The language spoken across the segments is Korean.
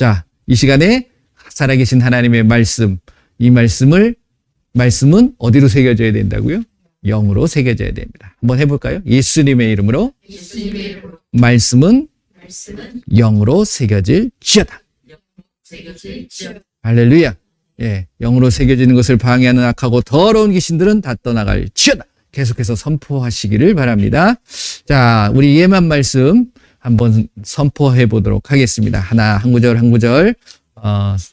자, 이 시간에 살아계신 하나님의 말씀, 이 말씀은 어디로 새겨져야 된다고요? 영으로 새겨져야 됩니다. 한번 해볼까요? 예수님의 이름으로, 말씀은 영으로 새겨질지어다. 할렐루야. 예, 영으로 새겨지는 것을 방해하는 악하고 더러운 귀신들은 다 떠나갈지어다. 계속해서 선포하시기를 바랍니다. 자, 우리 예만 말씀 한번 선포해 보도록 하겠습니다. 한 구절 한 구절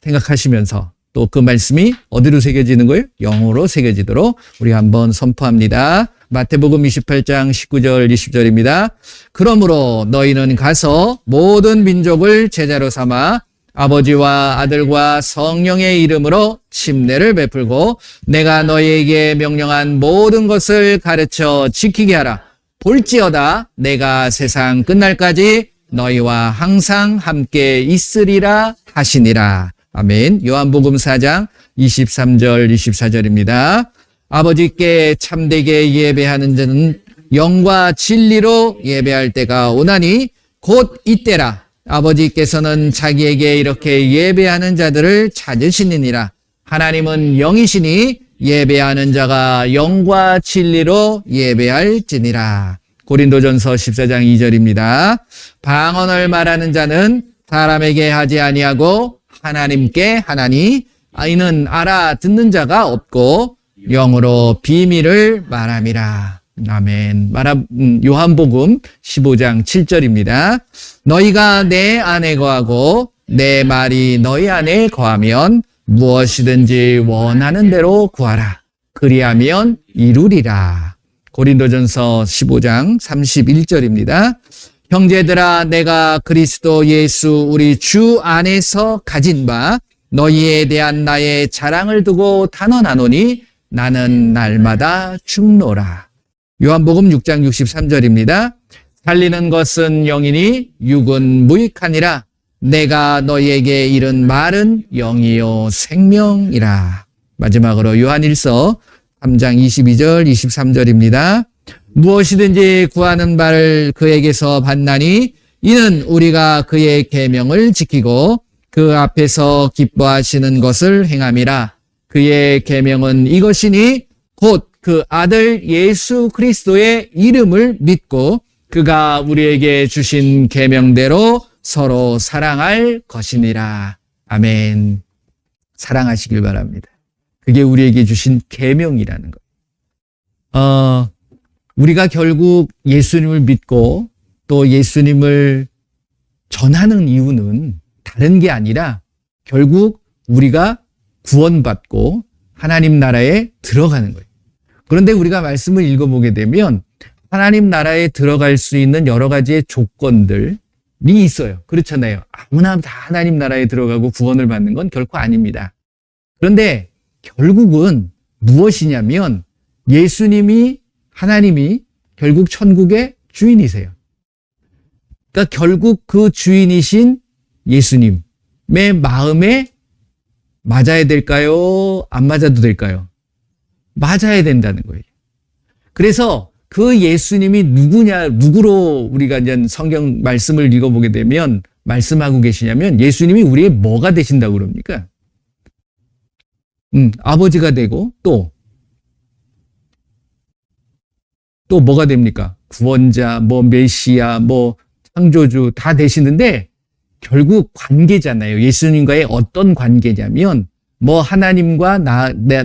생각하시면서 또 그 말씀이 어디로 새겨지는 거예요? 영으로 새겨지도록 우리 한번 선포합니다. 마태복음 28장 19절 20절입니다. 그러므로 너희는 가서 모든 민족을 제자로 삼아 아버지와 아들과 성령의 이름으로 침례를 베풀고 내가 너희에게 명령한 모든 것을 가르쳐 지키게 하라. 볼지어다 내가 세상 끝날까지 너희와 항상 함께 있으리라 하시니라. 아멘. 요한복음 4장 23절 24절입니다. 아버지께 참되게 예배하는 자는 영과 진리로 예배할 때가 오나니 곧 이때라. 아버지께서는 자기에게 이렇게 예배하는 자들을 찾으시느니라. 하나님은 영이시니 예배하는 자가 영과 진리로 예배할지니라. 고린도전서 14장 2절입니다. 방언을 말하는 자는 사람에게 하지 아니하고 하나님께 하나니 이는 알아듣는 자가 없고 영으로 비밀을 말함이라. 아멘. 요한복음 15장 7절입니다. 너희가 내 안에 거하고 내 말이 너희 안에 거하면 무엇이든지 원하는 대로 구하라. 그리하면 이루리라. 고린도전서 15장 31절입니다. 형제들아 내가 그리스도 예수 우리 주 안에서 가진 바 너희에 대한 나의 자랑을 두고 단언하노니 나는 날마다 죽노라. 요한복음 6장 63절입니다. 살리는 것은 영이니 육은 무익하니라. 내가 너희에게 이른 말은 영이요 생명이라. 마지막으로 요한일서 3장 22절 23절입니다. 무엇이든지 구하는 바를 그에게서 받나니 이는 우리가 그의 계명을 지키고 그 앞에서 기뻐하시는 것을 행함이라. 그의 계명은 이것이니 곧 그 아들 예수 그리스도의 이름을 믿고 그가 우리에게 주신 계명대로 서로 사랑할 것이니라. 아멘. 사랑하시길 바랍니다. 그게 우리에게 주신 계명이라는 것. 우리가 결국 예수님을 믿고 또 예수님을 전하는 이유는 다른 게 아니라 결국 우리가 구원받고 하나님 나라에 들어가는 거예요. 그런데 우리가 말씀을 읽어보게 되면 하나님 나라에 들어갈 수 있는 여러 가지의 조건들이 있어요. 그렇잖아요. 아무나 다 하나님 나라에 들어가고 구원을 받는 건 결코 아닙니다. 그런데 결국은 무엇이냐면 예수님이 하나님이 결국 천국의 주인이세요. 그러니까 결국 그 주인이신 예수님의 마음에 맞아야 될까요? 안 맞아도 될까요? 맞아야 된다는 거예요. 그래서 그 예수님이 누구로 우리가 이제 성경 말씀을 읽어보게 되면 말씀하고 계시냐면 예수님이 우리의 뭐가 되신다고 그럽니까? 아버지가 되고 또 뭐가 됩니까? 구원자, 메시아, 창조주 다 되시는데 결국 관계잖아요. 예수님과의 어떤 관계냐면 하나님과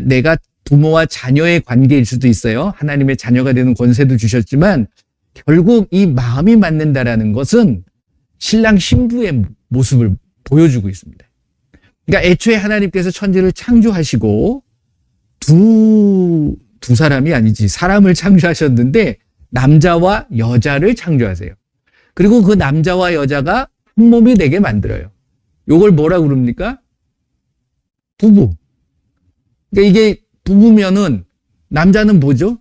내가 부모와 자녀의 관계일 수도 있어요. 하나님의 자녀가 되는 권세도 주셨지만 결국 이 마음이 맞는다라는 것은 신랑 신부의 모습을 보여주고 있습니다. 그러니까 애초에 하나님께서 천지를 창조하시고 두 사람이 아니지 사람을 창조하셨는데 남자와 여자를 창조하세요. 그리고 그 남자와 여자가 한 몸이 되게 만들어요. 요걸 뭐라고 그럽니까? 부부. 그러니까 이게 부부면은 남자는 뭐죠?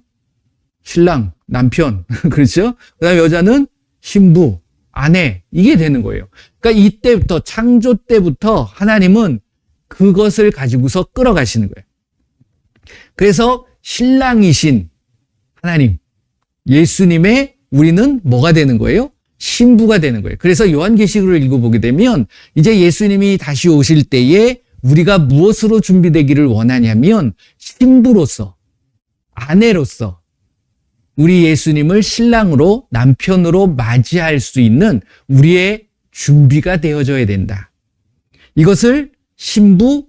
신랑, 남편. 그렇죠? 그다음에 여자는 신부, 아내. 이게 되는 거예요. 그러니까 이때부터 창조 때부터 하나님은 그것을 가지고서 끌어가시는 거예요. 그래서 신랑이신 하나님, 예수님의 우리는 뭐가 되는 거예요? 신부가 되는 거예요. 그래서 요한계시록을 읽어보게 되면 이제 예수님이 다시 오실 때에 우리가 무엇으로 준비되기를 원하냐면 신부로서, 아내로서 우리 예수님을 신랑으로, 남편으로 맞이할 수 있는 우리의 준비가 되어져야 된다. 이것을 신부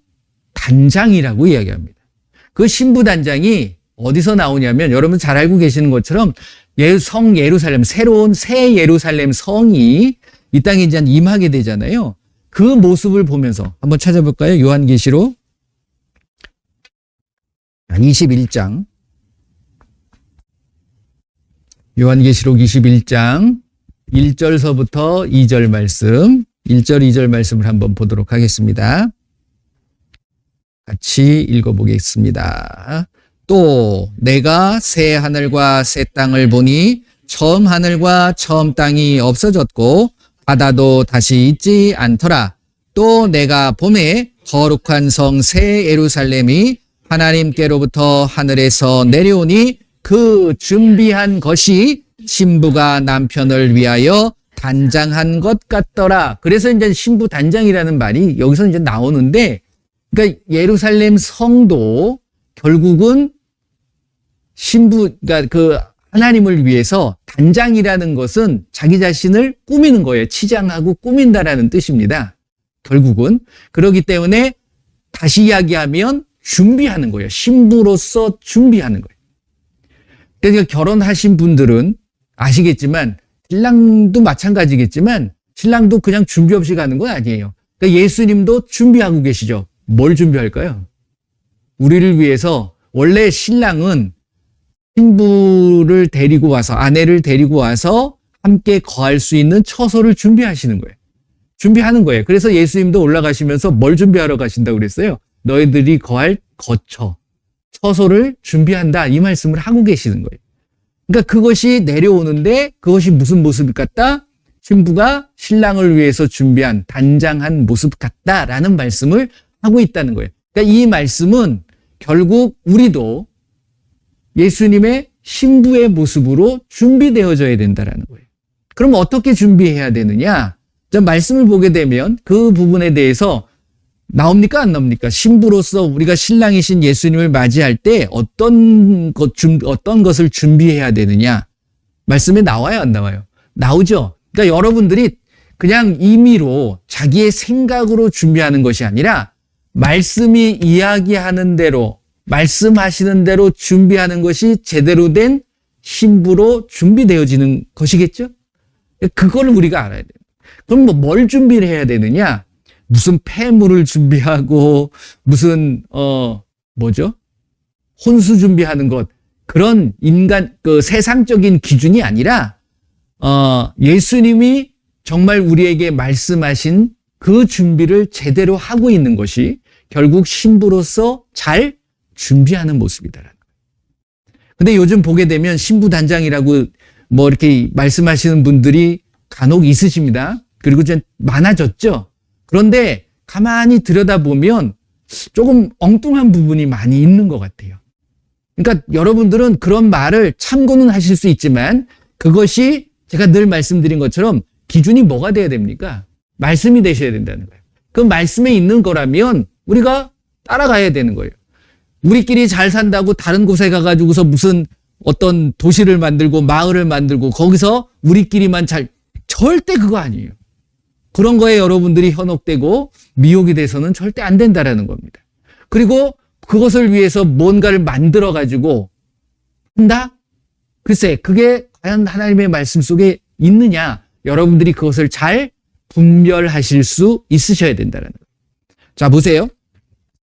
단장이라고 이야기합니다. 그 신부 단장이 어디서 나오냐면 여러분 잘 알고 계시는 것처럼 성 예루살렘, 새로운 새 예루살렘 성이 이 땅에 이제 임하게 되잖아요. 그 모습을 보면서 한번 찾아볼까요? 요한계시록 21장. 요한계시록 21장 1절서부터 2절 말씀, 1절, 2절 말씀을 한번 보도록 하겠습니다. 같이 읽어보겠습니다. 또 내가 새 하늘과 새 땅을 보니 처음 하늘과 처음 땅이 없어졌고 바다도 다시 있지 않더라. 또 내가 봄에 거룩한 성 새 예루살렘이 하나님께로부터 하늘에서 내려오니 그 준비한 것이 신부가 남편을 위하여 단장한 것 같더라. 그래서 이제 신부 단장이라는 말이 여기서 이제 나오는데, 그러니까 예루살렘 성도 결국은 그러니까 그 하나님을 위해서 단장이라는 것은 자기 자신을 꾸미는 거예요. 치장하고 꾸민다라는 뜻입니다. 결국은. 그렇기 때문에 다시 이야기하면 준비하는 거예요. 신부로서 준비하는 거예요. 그러니까 결혼하신 분들은 아시겠지만 신랑도 마찬가지겠지만 신랑도 그냥 준비 없이 가는 건 아니에요. 그러니까 예수님도 준비하고 계시죠. 뭘 준비할까요? 우리를 위해서 원래 신랑은 신부를 데리고 와서, 아내를 데리고 와서 함께 거할 수 있는 처소를 준비하시는 거예요. 준비하는 거예요. 그래서 예수님도 올라가시면서 뭘 준비하러 가신다고 그랬어요? 너희들이 거할 거처, 처소를 준비한다, 이 말씀을 하고 계시는 거예요. 그러니까 그것이 내려오는데 그것이 무슨 모습 같다? 신부가 신랑을 위해서 준비한 단장한 모습 같다라는 말씀을 하고 있다는 거예요. 그러니까 이 말씀은 결국 우리도 예수님의 신부의 모습으로 준비되어져야 된다라는 거예요. 그럼 어떻게 준비해야 되느냐? 말씀을 보게 되면 그 부분에 대해서 나옵니까? 안 나옵니까? 신부로서 우리가 신랑이신 예수님을 맞이할 때 어떤 것을 준비해야 되느냐? 말씀에 나와요? 안 나와요? 나오죠? 그러니까 여러분들이 그냥 임의로 자기의 생각으로 준비하는 것이 아니라 말씀이 이야기하는 대로, 말씀하시는 대로 준비하는 것이 제대로 된 신부로 준비되어지는 것이겠죠? 그걸 우리가 알아야 돼요. 그럼 뭘 준비를 해야 되느냐? 무슨 폐물을 준비하고 무슨 혼수 준비하는 것, 그런 세상적인 기준이 아니라 예수님이 정말 우리에게 말씀하신 그 준비를 제대로 하고 있는 것이 결국 신부로서 잘 준비하는 모습이다라는 거예요. 근데 요즘 보게 되면 신부 단장이라고 이렇게 말씀하시는 분들이 간혹 있으십니다. 그리고 좀 많아졌죠. 그런데 가만히 들여다보면 조금 엉뚱한 부분이 많이 있는 것 같아요. 그러니까 여러분들은 그런 말을 참고는 하실 수 있지만 그것이 제가 늘 말씀드린 것처럼 기준이 뭐가 돼야 됩니까? 말씀이 되셔야 된다는 거예요. 그 말씀에 있는 거라면 우리가 따라가야 되는 거예요. 우리끼리 잘 산다고 다른 곳에 가가지고서 무슨 어떤 도시를 만들고 마을을 만들고 거기서 우리끼리만 절대 그거 아니에요. 그런 거에 여러분들이 현혹되고 미혹이 돼서는 절대 안 된다라는 겁니다. 그리고 그것을 위해서 뭔가를 만들어가지고 한다? 글쎄, 그게 과연 하나님의 말씀 속에 있느냐? 여러분들이 그것을 잘 분별하실 수 있으셔야 된다는 거예요. 자, 보세요.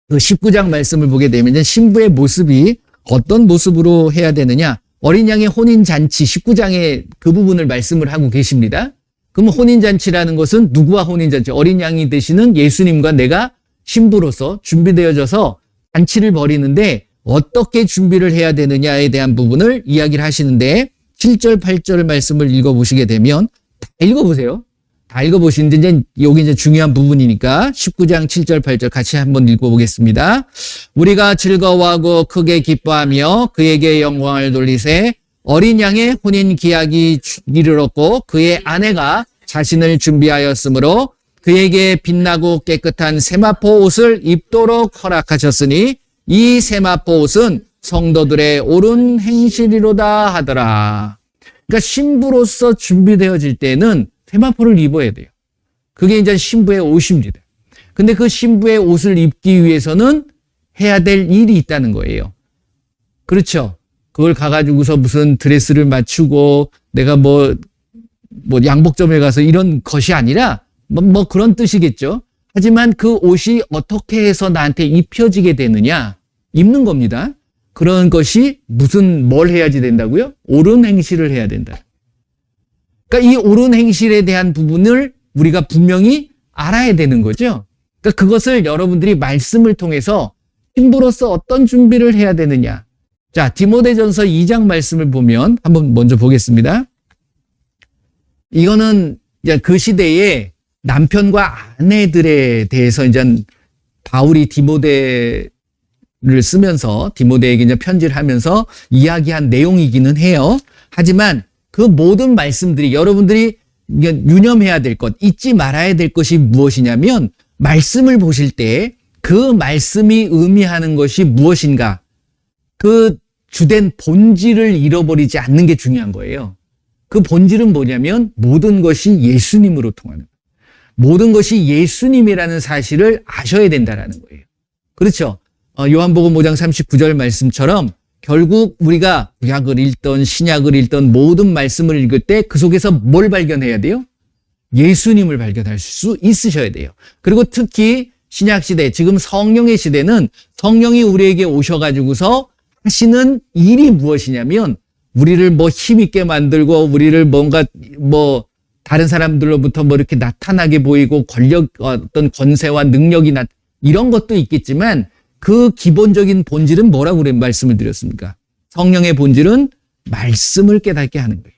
그 19장 말씀을 보게 되면 신부의 모습이 어떤 모습으로 해야 되느냐? 어린 양의 혼인잔치 19장에 그 부분을 말씀을 하고 계십니다. 그럼 혼인잔치라는 것은 누구와 혼인잔치? 어린 양이 되시는 예수님과 내가 신부로서 준비되어져서 잔치를 벌이는데 어떻게 준비를 해야 되느냐에 대한 부분을 이야기를 하시는데 7절, 8절 말씀을 읽어보시게 되면 다 읽어보세요. 다 읽어보시는데 이제 여기 이제 중요한 부분이니까 19장 7절, 8절 같이 한번 읽어보겠습니다. 우리가 즐거워하고 크게 기뻐하며 그에게 영광을 돌리세 어린 양의 혼인 기약이 이르렀고 그의 아내가 자신을 준비하였으므로 그에게 빛나고 깨끗한 세마포 옷을 입도록 허락하셨으니 이 세마포 옷은 성도들의 옳은 행실이로다 하더라. 그러니까 신부로서 준비되어질 때는 세마포를 입어야 돼요. 그게 이제 신부의 옷입니다. 근데 그 신부의 옷을 입기 위해서는 해야 될 일이 있다는 거예요. 그렇죠. 그걸 가가지고서 무슨 드레스를 맞추고 내가 뭐 양복점에 가서 이런 것이 아니라 뭐 그런 뜻이겠죠. 하지만 그 옷이 어떻게 해서 나한테 입혀지게 되느냐? 입는 겁니다. 그런 것이 뭘 해야지 된다고요? 옳은 행실을 해야 된다. 그러니까 이 옳은 행실에 대한 부분을 우리가 분명히 알아야 되는 거죠. 그러니까 그것을 여러분들이 말씀을 통해서 신부로서 어떤 준비를 해야 되느냐. 자, 디모데전서 2장 말씀을 보면 한번 먼저 보겠습니다. 이거는 그 시대에 남편과 아내들에 대해서 이제 바울이 디모데를 쓰면서 디모데에게 이제 편지를 하면서 이야기한 내용이기는 해요. 하지만 그 모든 말씀들이 여러분들이 유념해야 될 것, 잊지 말아야 될 것이 무엇이냐면 말씀을 보실 때 그 말씀이 의미하는 것이 무엇인가? 그 주된 본질을 잃어버리지 않는 게 중요한 거예요. 그 본질은 뭐냐면 모든 것이 예수님으로 통하는 거예요. 모든 것이 예수님이라는 사실을 아셔야 된다라는 거예요. 그렇죠? 요한복음 5장 39절 말씀처럼 결국 우리가 구약을 읽던 신약을 읽던 모든 말씀을 읽을 때 그 속에서 뭘 발견해야 돼요? 예수님을 발견할 수 있으셔야 돼요. 그리고 특히 신약시대, 지금 성령의 시대는 성령이 우리에게 오셔가지고서 하시는 일이 무엇이냐면 우리를 힘있게 만들고 우리를 뭔가 다른 사람들로부터 이렇게 나타나게 보이고 어떤 권세와 능력이 이런 것도 있겠지만 그 기본적인 본질은 뭐라고 말씀을 드렸습니까? 성령의 본질은 말씀을 깨닫게 하는 거예요.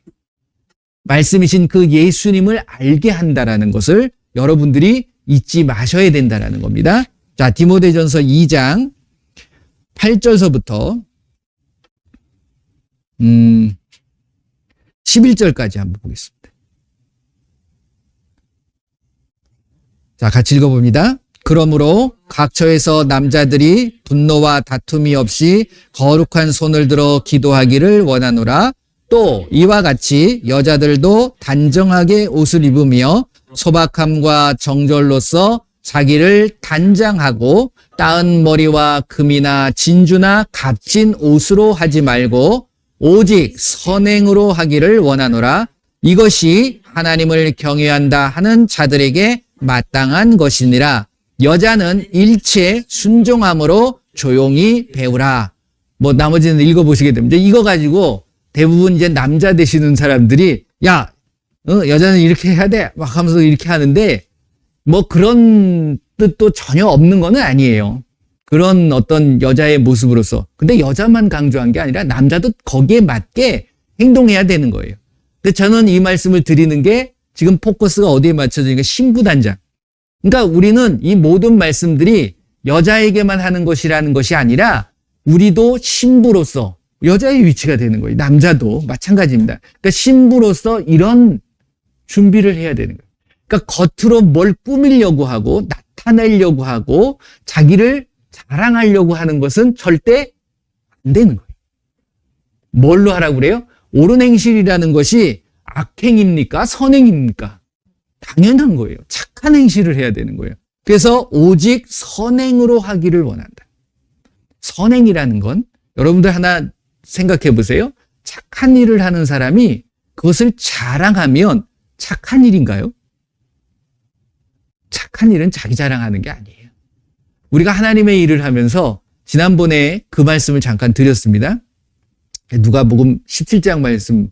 말씀이신 그 예수님을 알게 한다라는 것을 여러분들이 잊지 마셔야 된다라는 겁니다. 자, 디모데전서 2장 8절서부터 11절까지 한번 보겠습니다. 자, 같이 읽어봅니다. 그러므로 각처에서 남자들이 분노와 다툼이 없이 거룩한 손을 들어 기도하기를 원하노라. 또 이와 같이 여자들도 단정하게 옷을 입으며 소박함과 정절로서 자기를 단장하고 따은 머리와 금이나 진주나 값진 옷으로 하지 말고 오직 선행으로 하기를 원하노라. 이것이 하나님을 경외한다 하는 자들에게 마땅한 것이니라. 여자는 일체 순종함으로 조용히 배우라. 나머지는 읽어보시게 됩니다. 이거 가지고 대부분 이제 남자 되시는 사람들이 여자는 이렇게 해야 돼 막 하면서 이렇게 하는데 그런 뜻도 전혀 없는 건 아니에요. 그런 어떤 여자의 모습으로서. 근데 여자만 강조한 게 아니라 남자도 거기에 맞게 행동해야 되는 거예요. 근데 저는 이 말씀을 드리는 게 지금 포커스가 어디에 맞춰지니까 신부단장. 그러니까 우리는 이 모든 말씀들이 여자에게만 하는 것이라는 것이 아니라 우리도 신부로서 여자의 위치가 되는 거예요. 남자도 마찬가지입니다. 그러니까 신부로서 이런 준비를 해야 되는 거예요. 그러니까 겉으로 뭘 꾸미려고 하고 나타내려고 하고 자기를 자랑하려고 하는 것은 절대 안 되는 거예요. 뭘로 하라고 그래요? 옳은 행실이라는 것이 악행입니까? 선행입니까? 당연한 거예요. 착한 행실을 해야 되는 거예요. 그래서 오직 선행으로 하기를 원한다. 선행이라는 건 여러분들 하나 생각해 보세요. 착한 일을 하는 사람이 그것을 자랑하면 착한 일인가요? 착한 일은 자기 자랑하는 게 아니에요. 우리가 하나님의 일을 하면서 지난번에 그 말씀을 잠깐 드렸습니다. 누가복음 17장 말씀,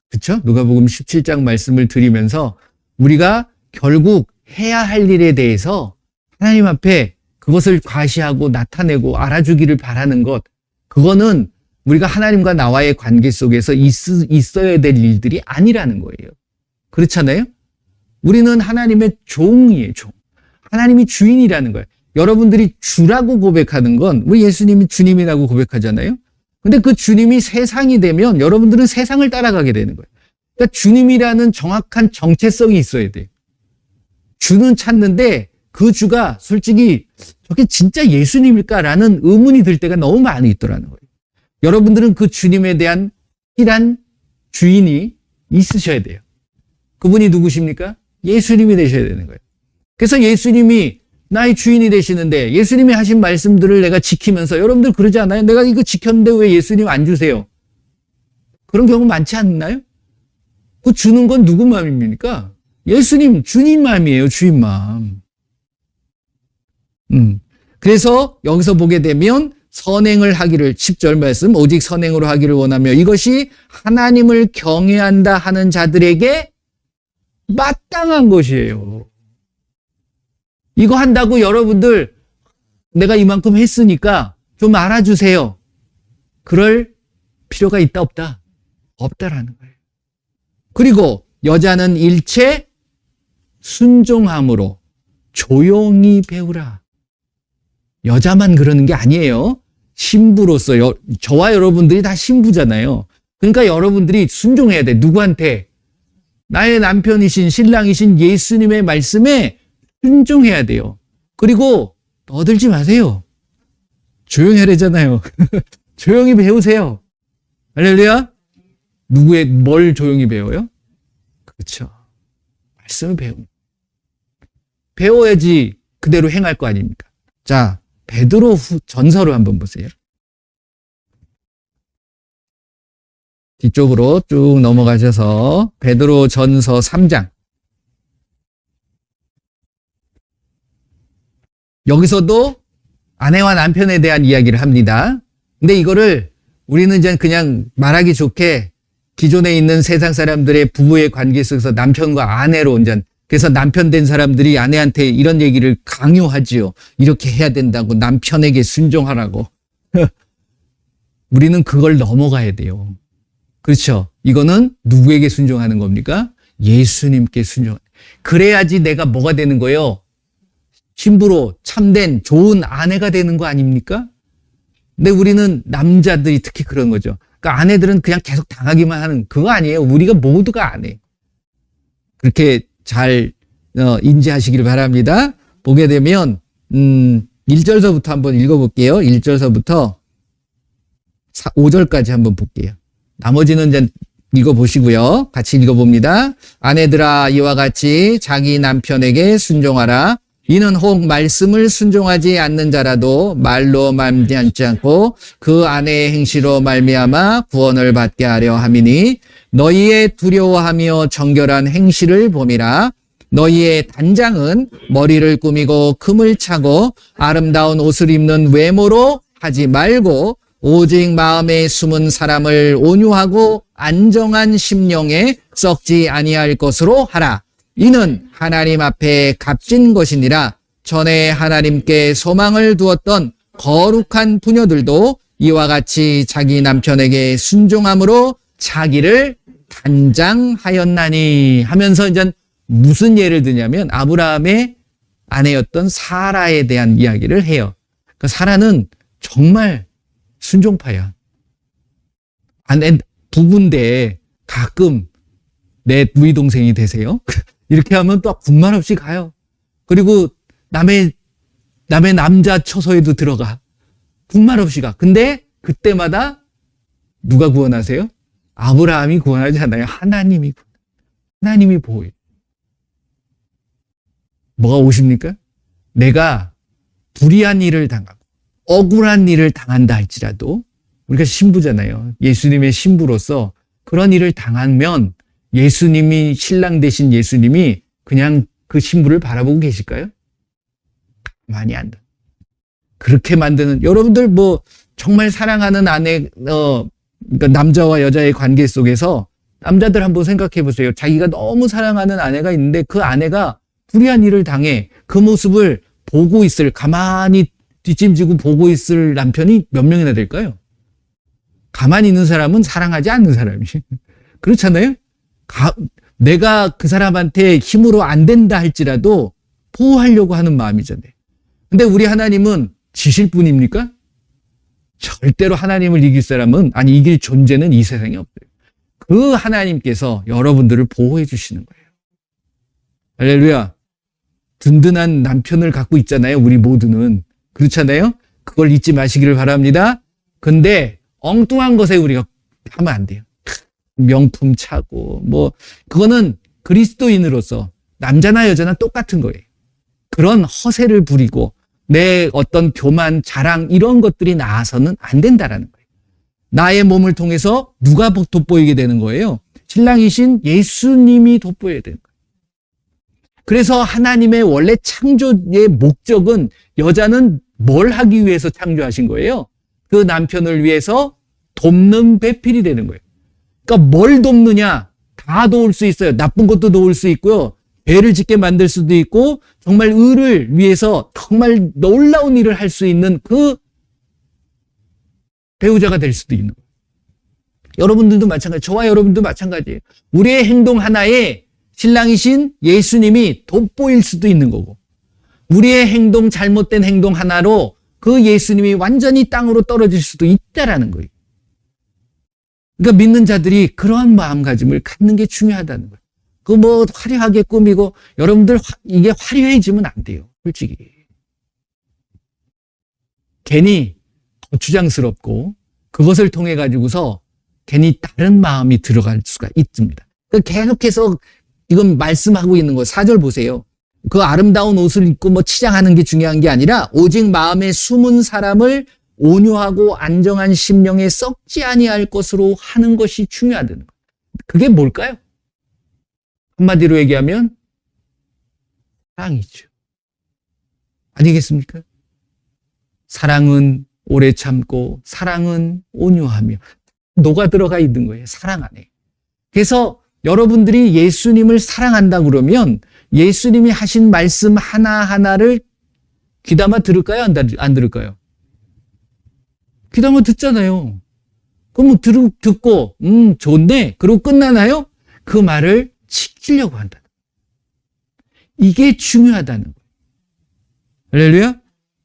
그렇죠? 누가복음 17장 말씀을 드리면서 우리가 결국 해야 할 일에 대해서 하나님 앞에 그것을 과시하고 나타내고 알아주기를 바라는 것, 그거는 우리가 하나님과 나와의 관계 속에서 있어야 될 일들이 아니라는 거예요. 그렇잖아요? 우리는 하나님의 종이에요, 종. 하나님이 주인이라는 거예요. 여러분들이 주라고 고백하는 건 우리 예수님이 주님이라고 고백하잖아요. 근데 그 주님이 세상이 되면 여러분들은 세상을 따라가게 되는 거예요. 그러니까 주님이라는 정확한 정체성이 있어야 돼요. 주는 찾는데 그 주가 솔직히 저게 진짜 예수님일까라는 의문이 들 때가 너무 많이 있더라는 거예요. 여러분들은 그 주님에 대한 확실한 주인이 있으셔야 돼요. 그분이 누구십니까? 예수님이 되셔야 되는 거예요. 그래서 예수님이 나의 주인이 되시는데 예수님이 하신 말씀들을 내가 지키면서 여러분들 그러지 않아요? 내가 이거 지켰는데 왜 예수님 안 주세요? 그런 경우 많지 않나요? 그 주는 건 누구 마음입니까? 예수님, 주님 마음이에요. 주인 마음. 그래서 여기서 보게 되면 선행을 하기를 10절 말씀 오직 선행으로 하기를 원하며 이것이 하나님을 경외한다 하는 자들에게 마땅한 것이에요. 이거 한다고 여러분들 내가 이만큼 했으니까 좀 알아주세요. 그럴 필요가 있다 없다? 없다라는 거예요. 그리고 여자는 일체 순종함으로 조용히 배우라. 여자만 그러는 게 아니에요. 신부로서 저와 여러분들이 다 신부잖아요. 그러니까 여러분들이 순종해야 돼. 누구한테? 나의 남편이신 신랑이신 예수님의 말씀에 순종해야 돼요. 그리고 떠들지 마세요. 조용히 하래잖아요. 조용히 배우세요. 할렐루야. 뭘 조용히 배워요? 그렇죠. 말씀을 배워야지 그대로 행할 거 아닙니까? 자, 베드로 전서를 한번 보세요. 뒤쪽으로 쭉 넘어가셔서 베드로 전서 3장. 여기서도 아내와 남편에 대한 이야기를 합니다. 근데 이거를 우리는 이제 그냥 말하기 좋게 기존에 있는 세상 사람들의 부부의 관계 속에서 남편과 아내로 이제 그래서 남편 된 사람들이 아내한테 이런 얘기를 강요하지요. 이렇게 해야 된다고 남편에게 순종하라고. 우리는 그걸 넘어가야 돼요. 그렇죠? 이거는 누구에게 순종하는 겁니까? 예수님께 순종. 그래야지 내가 뭐가 되는 거예요? 신부로 참된 좋은 아내가 되는 거 아닙니까? 근데 우리는 남자들이 특히 그런 거죠. 그러니까 아내들은 그냥 계속 당하기만 하는 그거 아니에요. 우리가 모두가 안 해. 그렇게 잘 인지하시기를 바랍니다. 보게 되면 1절서부터 한번 읽어볼게요. 1절서부터 5절까지 한번 볼게요. 나머지는 이제 읽어보시고요. 같이 읽어봅니다. 아내들아 이와 같이 자기 남편에게 순종하라. 이는 혹 말씀을 순종하지 않는 자라도 말로 말미암지 않고 그 아내의 행실로 말미암아 구원을 받게 하려 함이니 너희의 두려워하며 정결한 행실을 봄이라. 너희의 단장은 머리를 꾸미고 금을 차고 아름다운 옷을 입는 외모로 하지 말고 오직 마음에 숨은 사람을 온유하고 안정한 심령에 썩지 아니할 것으로 하라. 이는 하나님 앞에 값진 것이니라. 전에 하나님께 소망을 두었던 거룩한 부녀들도 이와 같이 자기 남편에게 순종함으로 자기를 단장하였나니 하면서 이제 무슨 예를 드냐면 아브라함의 아내였던 사라에 대한 이야기를 해요. 그러니까 사라는 정말 순종파야. 아내 부부인데 가끔 내 누이 동생이 되세요. 이렇게 하면 또 군말 없이 가요. 그리고 남의 남자 처소에도 들어가. 군말 없이 가. 근데 그때마다 누가 구원하세요? 아브라함이 구원하지 않아요. 하나님이 보호해요. 뭐가 오십니까? 내가 불의한 일을 당하고 억울한 일을 당한다 할지라도 우리가 신부잖아요. 예수님의 신부로서 그런 일을 당하면 예수님이 신랑 되신 예수님이 그냥 그 신부를 바라보고 계실까요? 많이 안 돼. 그렇게 만드는 여러분들 뭐 정말 사랑하는 아내 그러니까 남자와 여자의 관계 속에서 남자들 한번 생각해 보세요. 자기가 너무 사랑하는 아내가 있는데 그 아내가 불의한 일을 당해 그 모습을 보고 가만히 뒷짐지고 보고 있을 남편이 몇 명이나 될까요? 가만히 있는 사람은 사랑하지 않는 사람이. 그렇잖아요? 내가 그 사람한테 힘으로 안 된다 할지라도 보호하려고 하는 마음이잖아요. 근데 우리 하나님은 지실 분입니까? 절대로 하나님을 이길 사람은, 아니 이길 존재는 이 세상에 없어요. 그 하나님께서 여러분들을 보호해 주시는 거예요. 할렐루야. 든든한 남편을 갖고 있잖아요. 우리 모두는. 그렇잖아요. 그걸 잊지 마시기를 바랍니다. 근데 엉뚱한 것에 우리가 하면 안 돼요. 명품 차고 그거는 그리스도인으로서 남자나 여자나 똑같은 거예요. 그런 허세를 부리고 내 어떤 교만, 자랑 이런 것들이 나와서는 안 된다라는 거예요. 나의 몸을 통해서 누가 돋보이게 되는 거예요? 신랑이신 예수님이 돋보여야 되는 거예요. 그래서 하나님의 원래 창조의 목적은 여자는 뭘 하기 위해서 창조하신 거예요? 그 남편을 위해서 돕는 배필이 되는 거예요. 그러니까 뭘 돕느냐? 다 도울 수 있어요. 나쁜 것도 도울 수 있고요. 죄를 짓게 만들 수도 있고 정말 의를 위해서 정말 놀라운 일을 할 수 있는 그 배우자가 될 수도 있는 거예요. 여러분들도 마찬가지, 저와 여러분도 마찬가지예요. 우리의 행동 하나에 신랑이신 예수님이 돋보일 수도 있는 거고, 우리의 행동, 잘못된 행동 하나로 그 예수님이 완전히 땅으로 떨어질 수도 있다라는 거예요. 그러니까 믿는 자들이 그러한 마음가짐을 갖는 게 중요하다는 거예요. 화려하게 꾸미고, 여러분들 이게 화려해지면 안 돼요. 솔직히. 괜히 거추장스럽고, 그것을 통해 가지고서 괜히 다른 마음이 들어갈 수가 있습니다. 그러니까 계속해서 이건 말씀하고 있는 거, 4절 보세요. 그 아름다운 옷을 입고 치장하는 게 중요한 게 아니라 오직 마음에 숨은 사람을 온유하고 안정한 심령에 썩지 아니할 것으로 하는 것이 중요하다는 거예요. 그게 뭘까요? 한마디로 얘기하면 사랑이죠. 아니겠습니까? 사랑은 오래 참고 사랑은 온유하며 녹아 들어가 있는 거예요. 사랑 안에. 그래서 여러분들이 예수님을 사랑한다 그러면 예수님이 하신 말씀 하나하나를 귀담아 들을까요? 안 들을까요? 귀담아 듣잖아요. 그럼 듣고 좋네. 그러고 끝나나요? 그 말을 지키려고 한다. 이게 중요하다는 거예요. 할렐루야?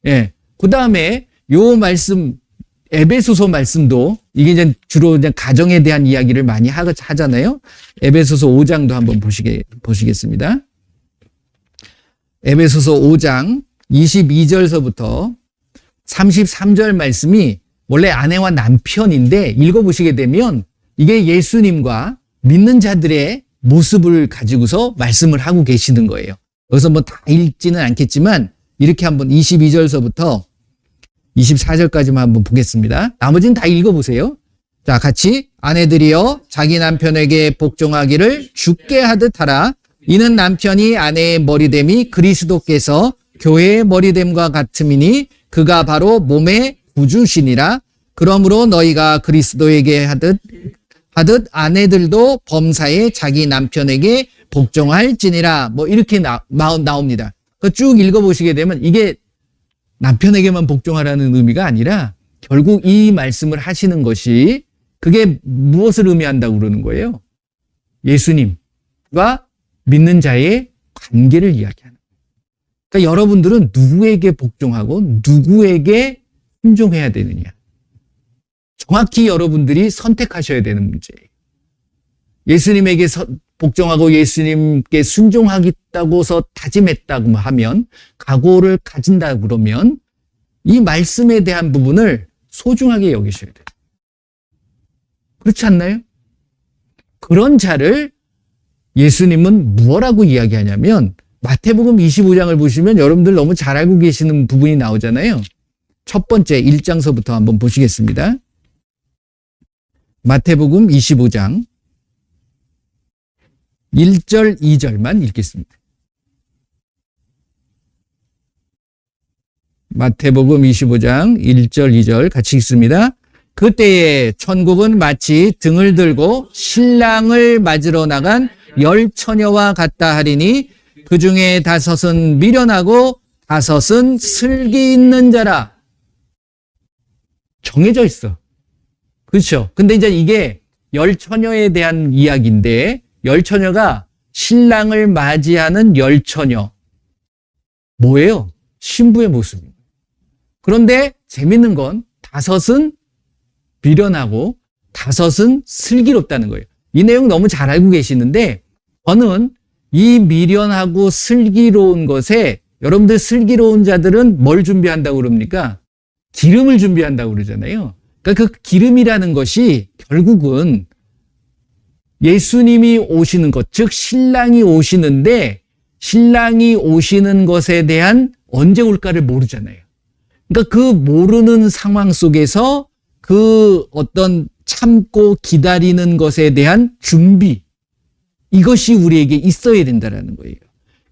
예. 그 다음에 요 말씀, 에베소서 말씀도 이게 이제 주로 그냥 가정에 대한 이야기를 많이 하잖아요. 에베소서 5장도 한번 보시겠습니다. 에베소서 5장 22절서부터 33절 말씀이 원래 아내와 남편인데 읽어보시게 되면 이게 예수님과 믿는 자들의 모습을 가지고서 말씀을 하고 계시는 거예요. 여기서 다 읽지는 않겠지만 이렇게 한번 22절서부터 24절까지만 한번 보겠습니다. 나머지는 다 읽어보세요. 자, 같이 아내들이여 자기 남편에게 복종하기를 주께 하듯 하라. 이는 남편이 아내의 머리됨이 그리스도께서 교회의 머리됨과 같음이니 그가 바로 몸의 구주시니라. 그러므로 너희가 그리스도에게 하듯 아내들도 범사에 자기 남편에게 복종할지니라. 이렇게 나옵니다. 쭉 읽어보시게 되면 이게 남편에게만 복종하라는 의미가 아니라 결국 이 말씀을 하시는 것이 그게 무엇을 의미한다고 그러는 거예요? 예수님과 믿는 자의 관계를 이야기하는 거예요. 그러니까 여러분들은 누구에게 복종하고 누구에게 순종해야 되느냐. 정확히 여러분들이 선택하셔야 되는 문제예요. 예수님에게 복종하고 예수님께 순종하겠다고서 다짐했다고 하면, 각오를 가진다 그러면 이 말씀에 대한 부분을 소중하게 여기셔야 돼요. 그렇지 않나요? 그런 자를 예수님은 무엇라고 이야기하냐면 마태복음 25장을 보시면 여러분들 너무 잘 알고 계시는 부분이 나오잖아요. 첫 번째 1장서부터 한번 보시겠습니다. 마태복음 25장 1절, 2절만 읽겠습니다. 마태복음 25장 1절, 2절 같이 읽습니다. 그때에 천국은 마치 등을 들고 신랑을 맞으러 나간 10처녀와 같다 하리니 그 중에 5은 미련하고 5은 슬기 있는 자라. 정해져 있어. 그렇죠? 근데 이제 이게 10처녀에 대한 이야기인데 10처녀가 신랑을 맞이하는 10처녀. 뭐예요? 신부의 모습입니다. 그런데 재밌는 건 다섯은 미련하고 다섯은 슬기롭다는 거예요. 이 내용 너무 잘 알고 계시는데 저는 이 미련하고 슬기로운 것에 여러분들 슬기로운 자들은 뭘 준비한다고 그럽니까? 기름을 준비한다고 그러잖아요. 그러니까 그 기름이라는 것이 결국은 예수님이 오시는 것, 즉 신랑이 오시는데 신랑이 오시는 것에 대한 언제 올까를 모르잖아요. 그러니까 그 모르는 상황 속에서 그 어떤 참고 기다리는 것에 대한 준비, 이것이 우리에게 있어야 된다라는 거예요.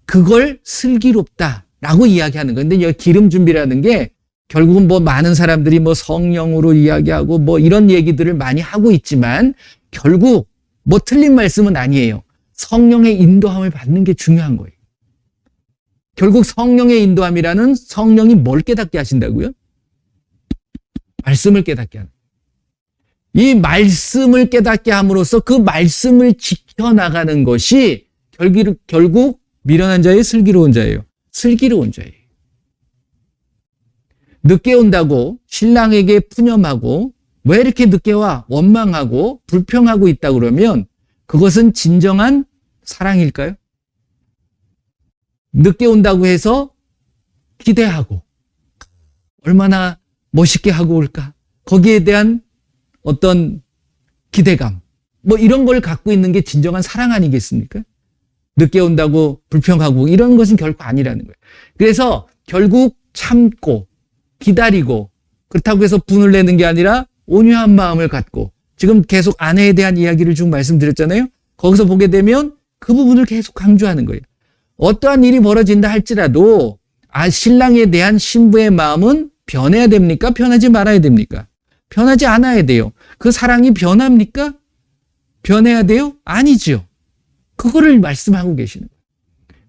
그걸 슬기롭다라고 이야기하는 건데, 여기 기름 준비라는 게 결국은 뭐 많은 사람들이 뭐 성령으로 이야기하고 뭐 이런 얘기들을 많이 하고 있지만 결국 뭐 틀린 말씀은 아니에요. 성령의 인도함을 받는 게 중요한 거예요. 결국 성령의 인도함이라는 성령이 뭘 깨닫게 하신다고요? 말씀을 깨닫게 하는. 이 말씀을 깨닫게 함으로써 그 말씀을 지켜나가는 것이 결국 미련한 자의 슬기로운 자예요. 슬기로운 자예요. 늦게 온다고 신랑에게 푸념하고 왜 이렇게 늦게 와? 원망하고 불평하고 있다 그러면 그것은 진정한 사랑일까요? 늦게 온다고 해서 기대하고 얼마나 멋있게 하고 올까? 거기에 대한 어떤 기대감, 뭐 이런 걸 갖고 있는 게 진정한 사랑 아니겠습니까? 늦게 온다고 불평하고 이런 것은 결코 아니라는 거예요. 그래서 결국 참고 기다리고 그렇다고 해서 분을 내는 게 아니라 온유한 마음을 갖고, 지금 계속 아내에 대한 이야기를 쭉 말씀드렸잖아요. 거기서 보게 되면 그 부분을 계속 강조하는 거예요. 어떠한 일이 벌어진다 할지라도 신랑에 대한 신부의 마음은 변해야 됩니까? 변하지 말아야 됩니까? 변하지 않아야 돼요. 그 사랑이 변합니까? 변해야 돼요? 아니죠. 그거를 말씀하고 계시는 거예요.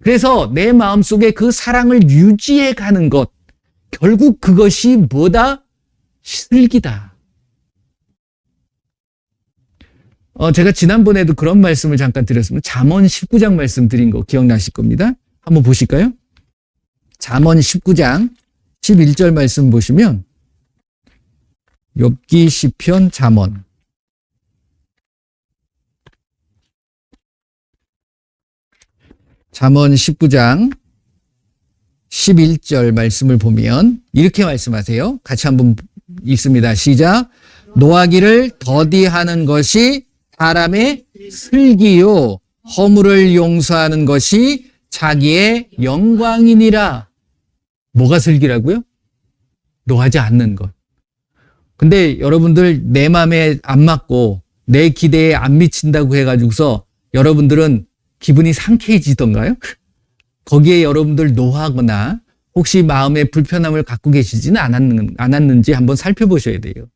그래서 내 마음속에 그 사랑을 유지해 가는 것, 결국 그것이 뭐다? 슬기다. 제가 지난번에도 그런 말씀을 잠깐 드렸습니다. 잠언 19장 말씀 드린 거 기억나실 겁니다. 한번 보실까요? 잠언 19장 11절 말씀 보시면 욥기, 시편, 잠언. 잠언 19장 11절 말씀을 보면 이렇게 말씀하세요. 같이 한번 읽습니다. 시작. 노하기를 더디하는 것이 사람의 슬기요, 허물을 용서하는 것이 자기의 영광이니라. 뭐가 슬기라고요? 노하지 않는 것. 근데 여러분들 내 마음에 안 맞고 내 기대에 안 미친다고 해가지고서 여러분들은 기분이 상쾌해지던가요? 거기에 여러분들 노하거나 혹시 마음에 불편함을 갖고 계시지는 않았는지 한번 살펴보셔야 돼요.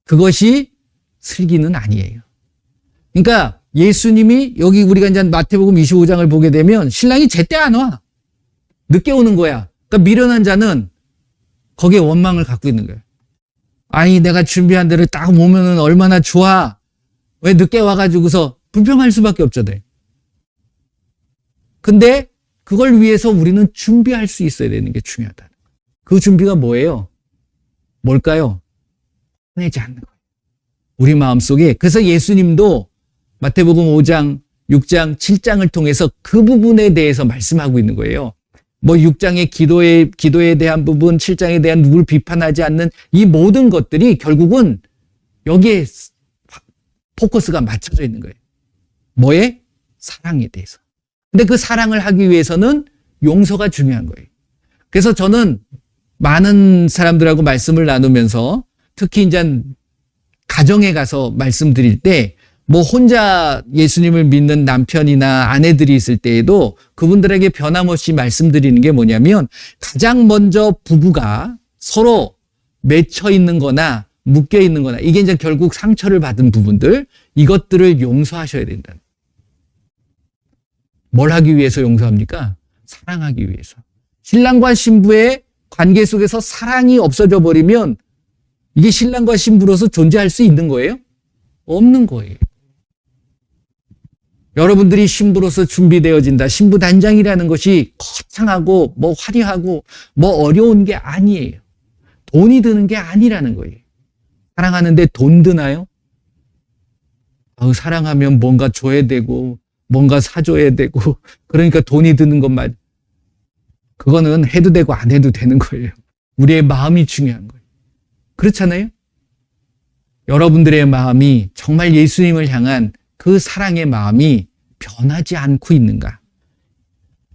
그것이 슬기는 아니에요. 그러니까 예수님이 여기 우리가 이제 마태복음 25장을 보게 되면 신랑이 제때 안 와. 늦게 오는 거야. 그러니까 미련한 자는 거기에 원망을 갖고 있는 거예요. 아니 내가 준비한 대로 딱 오면은 얼마나 좋아. 왜 늦게 와가지고서 불평할 수밖에 없잖아요. 근데 그걸 위해서 우리는 준비할 수 있어야 되는 게 중요하다. 그 준비가 뭐예요? 뭘까요? 화내지 않는 거예요. 우리 마음속에. 그래서 예수님도 마태복음 5장, 6장, 7장을 통해서 그 부분에 대해서 말씀하고 있는 거예요. 뭐 6장의 기도에 대한 부분, 7장에 대한 누구를 비판하지 않는 이 모든 것들이 결국은 여기에 포커스가 맞춰져 있는 거예요. 뭐에? 사랑에 대해서. 근데 그 사랑을 하기 위해서는 용서가 중요한 거예요. 그래서 저는 많은 사람들하고 말씀을 나누면서 특히 이제 가정에 가서 말씀드릴 때 뭐 혼자 예수님을 믿는 남편이나 아내들이 있을 때에도 그분들에게 변함없이 말씀드리는 게 뭐냐면 가장 먼저 부부가 서로 맺혀 있는 거나 묶여 있는 거나 이게 이제 결국 상처를 받은 부분들, 이것들을 용서하셔야 된다. 뭘 하기 위해서 용서합니까? 사랑하기 위해서. 신랑과 신부의 관계 속에서 사랑이 없어져 버리면 이게 신랑과 신부로서 존재할 수 있는 거예요? 없는 거예요. 여러분들이 신부로서 준비되어진다. 신부 단장이라는 것이 거창하고 뭐 화려하고 뭐 어려운 게 아니에요. 돈이 드는 게 아니라는 거예요. 사랑하는데 돈 드나요? 사랑하면 뭔가 줘야 되고 뭔가 사줘야 되고 그러니까 돈이 드는 것만 그거는 해도 되고 안 해도 되는 거예요. 우리의 마음이 중요한 거예요. 그렇잖아요? 여러분들의 마음이 정말 예수님을 향한 그 사랑의 마음이 변하지 않고 있는가?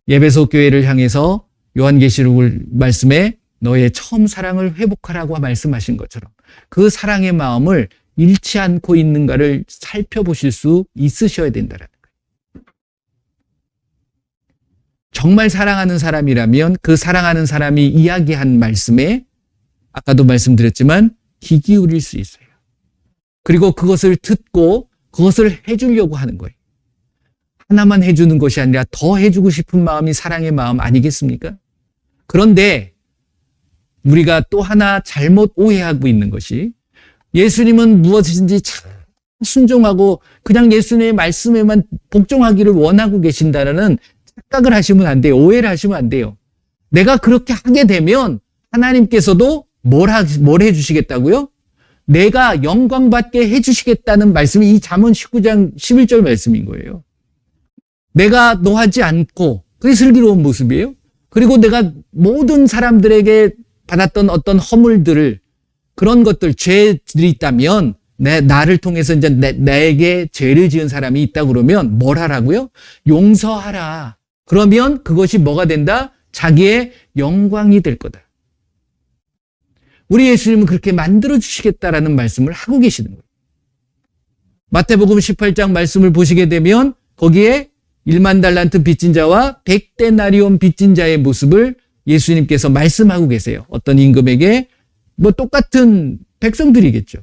에베소 교회를 향해서 요한계시록 말씀에 너의 처음 사랑을 회복하라고 말씀하신 것처럼 그 사랑의 마음을 잃지 않고 있는가를 살펴보실 수 있으셔야 된다는 거예요. 정말 사랑하는 사람이라면 그 사랑하는 사람이 이야기한 말씀에 아까도 말씀드렸지만 귀 기울일 수 있어요. 그리고 그것을 듣고 그것을 해주려고 하는 거예요. 하나만 해주는 것이 아니라 더 해주고 싶은 마음이 사랑의 마음 아니겠습니까? 그런데 우리가 또 하나 잘못 오해하고 있는 것이 예수님은 무엇이든지 참 순종하고 그냥 예수님의 말씀에만 복종하기를 원하고 계신다는 착각을 하시면 안 돼요. 오해를 하시면 안 돼요. 내가 그렇게 하게 되면 하나님께서도 뭘 해주시겠다고요? 내가 영광받게 해주시겠다는 말씀이 이 잠언 19장 11절 말씀인 거예요. 내가 노하지 않고 그게 슬기로운 모습이에요. 그리고 내가 모든 사람들에게 받았던 어떤 허물들을 그런 것들, 죄들이 있다면 나를 통해서 이제 내게 죄를 지은 사람이 있다 그러면 뭘 하라고요? 용서하라. 그러면 그것이 뭐가 된다? 자기의 영광이 될 거다. 우리 예수님은 그렇게 만들어 주시겠다라는 말씀을 하고 계시는 거예요. 마태복음 18장 말씀을 보시게 되면 거기에 1만 달란트 빚진 자와 100데나리온 빚진 자의 모습을 예수님께서 말씀하고 계세요. 어떤 임금에게 똑같은 백성들이겠죠.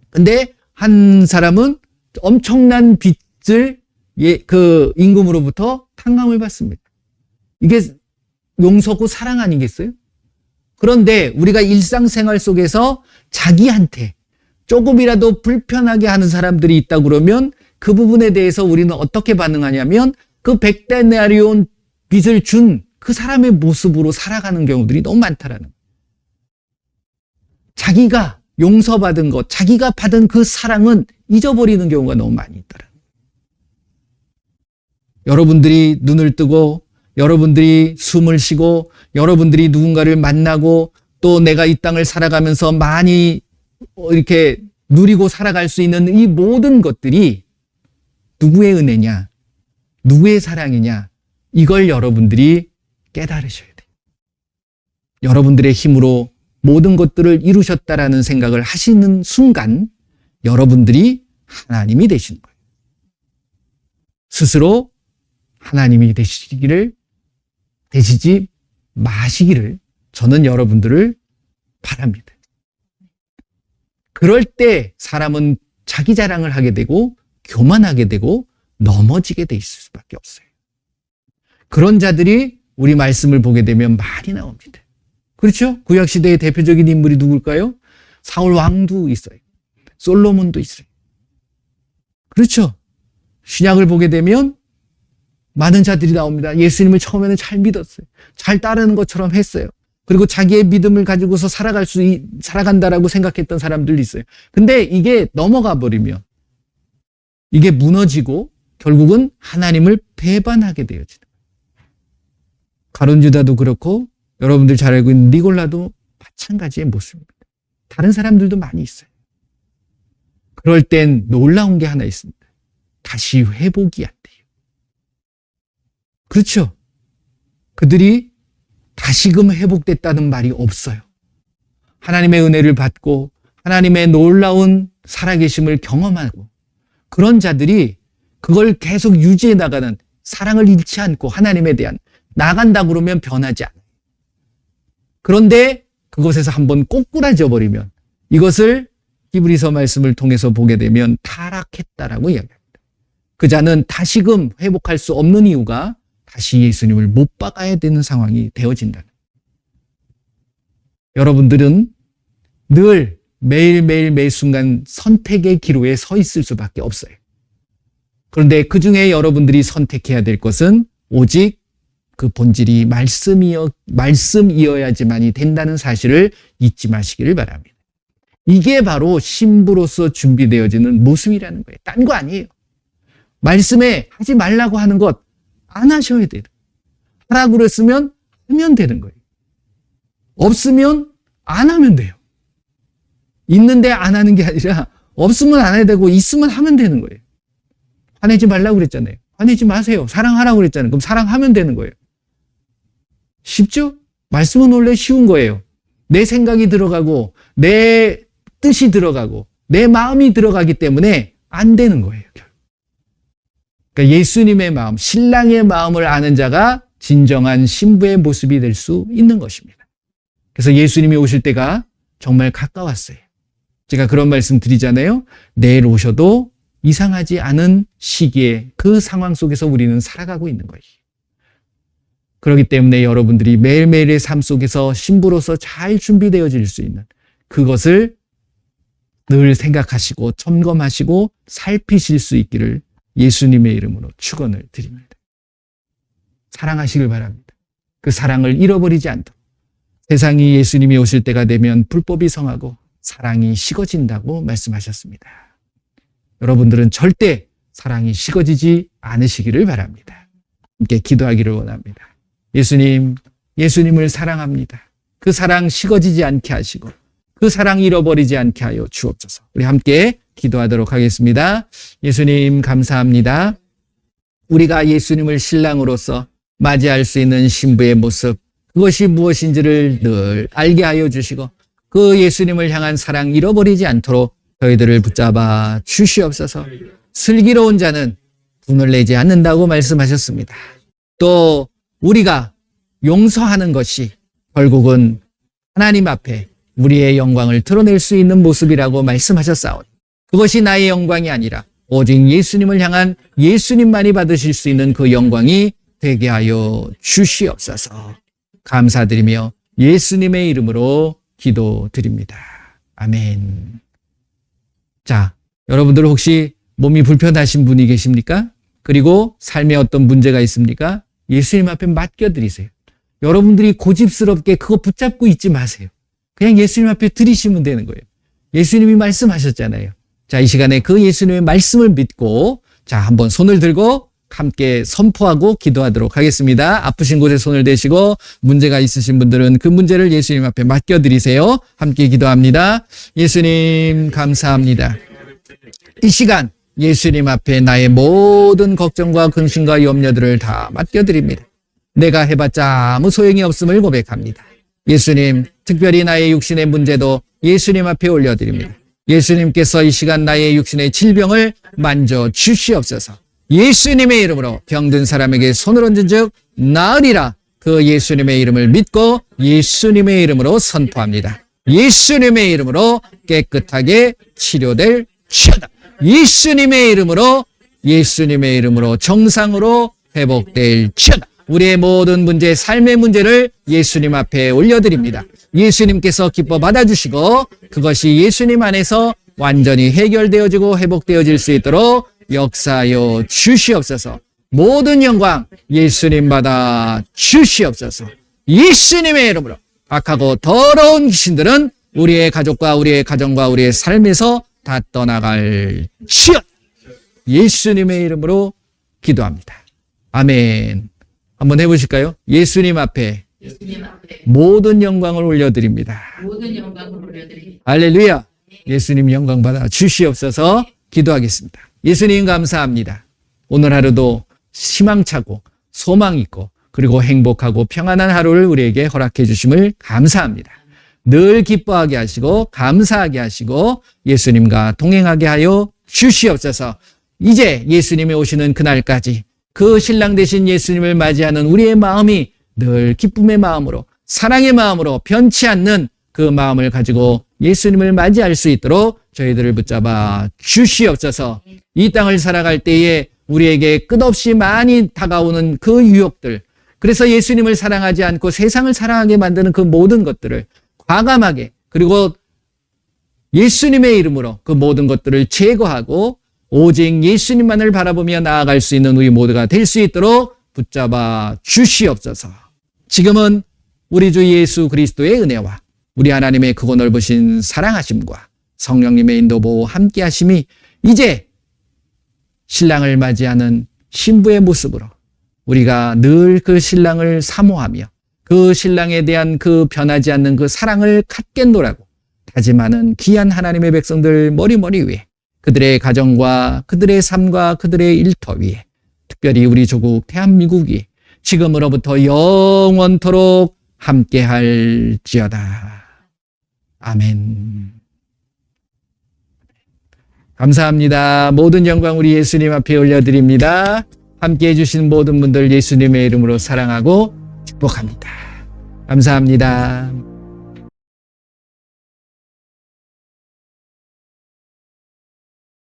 근데 한 사람은 엄청난 빚을 그 임금으로부터 탕감을 받습니다. 이게 용서고 사랑 아니겠어요? 그런데 우리가 일상생활 속에서 자기한테 조금이라도 불편하게 하는 사람들이 있다 그러면 그 부분에 대해서 우리는 어떻게 반응하냐면 그 100데나리온 빚을 준 그 사람의 모습으로 살아가는 경우들이 너무 많다라는 거예요. 자기가 용서받은 것, 자기가 받은 그 사랑은 잊어버리는 경우가 너무 많이 있더라고요. 여러분들이 눈을 뜨고 여러분들이 숨을 쉬고 여러분들이 누군가를 만나고 또 내가 이 땅을 살아가면서 많이 이렇게 누리고 살아갈 수 있는 이 모든 것들이 누구의 은혜냐, 누구의 사랑이냐, 이걸 여러분들이 깨달으셔야 돼요. 여러분들의 힘으로 모든 것들을 이루셨다라는 생각을 하시는 순간 여러분들이 하나님이 되시는 거예요. 스스로 하나님이 되시지 마시기를 저는 여러분들을 바랍니다. 그럴 때 사람은 자기 자랑을 하게 되고 교만하게 되고 넘어지게 돼 있을 수밖에 없어요. 그런 자들이 우리 말씀을 보게 되면 많이 나옵니다. 그렇죠? 구약시대의 대표적인 인물이 누굴까요? 사울 왕도 있어요. 솔로몬도 있어요. 그렇죠? 신약을 보게 되면 많은 자들이 나옵니다. 예수님을 처음에는 잘 믿었어요. 잘 따르는 것처럼 했어요. 그리고 자기의 믿음을 가지고서 살아간다라고 생각했던 사람들도 있어요. 근데 이게 넘어가 버리면 이게 무너지고 결국은 하나님을 배반하게 되어지는 거예요. 가룟 유다도 그렇고 여러분들 잘 알고 있는 니골라도 마찬가지의 모습입니다. 다른 사람들도 많이 있어요. 그럴 땐 놀라운 게 하나 있습니다. 다시 회복이 안 돼요. 그렇죠? 그들이 다시금 회복됐다는 말이 없어요. 하나님의 은혜를 받고 하나님의 놀라운 살아계심을 경험하고 그런 자들이 그걸 계속 유지해 나가는 사랑을 잃지 않고 하나님에 대한 나간다 그러면 변하지 않아요. 그런데 그것에서 한번 꼬꾸라져 버리면 이것을 히브리서 말씀을 통해서 보게 되면 타락했다라고 이야기합니다. 그 자는 다시금 회복할 수 없는 이유가 다시 예수님을 못 박아야 되는 상황이 되어진다는 거예요. 여러분들은 늘 매일매일 매 순간 선택의 기로에 서 있을 수밖에 없어요. 그런데 그중에 여러분들이 선택해야 될 것은 오직 그 본질이 말씀이어야지만이 된다는 사실을 잊지 마시기를 바랍니다. 이게 바로 신부로서 준비되어지는 모습이라는 거예요. 딴 거 아니에요. 말씀에 하지 말라고 하는 것 안 하셔야 돼요. 하라고 그랬으면 하면 되는 거예요. 없으면 안 하면 돼요. 있는데 안 하는 게 아니라 없으면 안 해야 되고 있으면 하면 되는 거예요. 화내지 말라고 그랬잖아요. 화내지 마세요. 사랑하라고 그랬잖아요. 그럼 사랑하면 되는 거예요. 쉽죠? 말씀은 원래 쉬운 거예요. 내 생각이 들어가고 내 뜻이 들어가고 내 마음이 들어가기 때문에 안 되는 거예요. 그러니까 예수님의 마음, 신랑의 마음을 아는 자가 진정한 신부의 모습이 될 수 있는 것입니다. 그래서 예수님이 오실 때가 정말 가까웠어요. 제가 그런 말씀 드리잖아요. 내일 오셔도 이상하지 않은 시기에 그 상황 속에서 우리는 살아가고 있는 거예요. 그렇기 때문에 여러분들이 매일매일의 삶 속에서 신부로서 잘 준비되어질 수 있는 그것을 늘 생각하시고 점검하시고 살피실 수 있기를 예수님의 이름으로 축원을 드립니다. 사랑하시길 바랍니다. 그 사랑을 잃어버리지 않도록. 세상이 예수님이 오실 때가 되면 불법이 성하고 사랑이 식어진다고 말씀하셨습니다. 여러분들은 절대 사랑이 식어지지 않으시기를 바랍니다. 함께 기도하기를 원합니다. 예수님, 예수님을 사랑합니다. 그 사랑 식어지지 않게 하시고 그 사랑 잃어버리지 않게 하여 주옵소서. 우리 함께 기도하도록 하겠습니다. 예수님 감사합니다. 우리가 예수님을 신랑으로서 맞이할 수 있는 신부의 모습, 그것이 무엇인지를 늘 알게 하여 주시고 그 예수님을 향한 사랑 잃어버리지 않도록 저희들을 붙잡아 주시옵소서. 슬기로운 자는 분을 내지 않는다고 말씀하셨습니다. 또 우리가 용서하는 것이 결국은 하나님 앞에 우리의 영광을 드러낼 수 있는 모습이라고 말씀하셨사오니 그것이 나의 영광이 아니라 오직 예수님을 향한 예수님만이 받으실 수 있는 그 영광이 되게 하여 주시옵소서. 감사드리며 예수님의 이름으로 기도드립니다. 아멘. 자, 여러분들 혹시 몸이 불편하신 분이 계십니까? 그리고 삶에 어떤 문제가 있습니까? 예수님 앞에 맡겨드리세요. 여러분들이 고집스럽게 그거 붙잡고 있지 마세요. 그냥 예수님 앞에 드리시면 되는 거예요. 예수님이 말씀하셨잖아요. 자, 이 시간에 그 예수님의 말씀을 믿고 자, 한번 손을 들고 함께 선포하고 기도하도록 하겠습니다. 아프신 곳에 손을 대시고 문제가 있으신 분들은 그 문제를 예수님 앞에 맡겨드리세요. 함께 기도합니다. 예수님 감사합니다. 이 시간 예수님 앞에 나의 모든 걱정과 근심과 염려들을 다 맡겨드립니다. 내가 해봤자 아무 소용이 없음을 고백합니다. 예수님, 특별히 나의 육신의 문제도 예수님 앞에 올려드립니다. 예수님께서 이 시간 나의 육신의 질병을 만져 주시옵소서. 예수님의 이름으로 병든 사람에게 손을 얹은 즉 나으리라. 그 예수님의 이름을 믿고 예수님의 이름으로 선포합니다. 예수님의 이름으로 깨끗하게 치료될 치유다. 예수님의 이름으로 정상으로 회복될 치유다. 우리의 모든 문제, 삶의 문제를 예수님 앞에 올려드립니다. 예수님께서 기뻐 받아주시고 그것이 예수님 안에서 완전히 해결되어지고 회복되어질 수 있도록 역사하여 주시옵소서. 모든 영광 예수님 받아 주시옵소서. 예수님의 이름으로 악하고 더러운 귀신들은 우리의 가족과 우리의 가정과 우리의 삶에서 다 떠나갈 시옵. 예수님의 이름으로 기도합니다. 아멘. 한번 해보실까요? 예수님 앞에 모든 영광을 올려드립니다. 할렐루야. 예수님 영광 받아 주시옵소서. 기도하겠습니다. 예수님 감사합니다. 오늘 하루도 희망차고 소망 있고 그리고 행복하고 평안한 하루를 우리에게 허락해 주심을 감사합니다. 늘 기뻐하게 하시고 감사하게 하시고 예수님과 동행하게 하여 주시옵소서. 이제 예수님이 오시는 그날까지 그 신랑 되신 예수님을 맞이하는 우리의 마음이 늘 기쁨의 마음으로 사랑의 마음으로 변치 않는 그 마음을 가지고 예수님을 맞이할 수 있도록 저희들을 붙잡아 주시옵소서. 이 땅을 살아갈 때에 우리에게 끝없이 많이 다가오는 그 유혹들, 그래서 예수님을 사랑하지 않고 세상을 사랑하게 만드는 그 모든 것들을 과감하게 그리고 예수님의 이름으로 그 모든 것들을 제거하고 오직 예수님만을 바라보며 나아갈 수 있는 우리 모두가 될 수 있도록 붙잡아 주시옵소서. 지금은 우리 주 예수 그리스도의 은혜와 우리 하나님의 크고 넓으신 사랑하심과 성령님의 인도 보호 함께 하심이 이제 신랑을 맞이하는 신부의 모습으로 우리가 늘 그 신랑을 사모하며 그 신랑에 대한 그 변하지 않는 그 사랑을 갖겠노라고 다짐하는 귀한 하나님의 백성들 머리머리 위에 그들의 가정과 그들의 삶과 그들의 일터 위에 특별히 우리 조국 대한민국이 지금으로부터 영원토록 함께할지어다. 아멘. 감사합니다. 모든 영광 우리 예수님 앞에 올려드립니다. 함께해 주신 모든 분들 예수님의 이름으로 사랑하고 축복합니다. 감사합니다.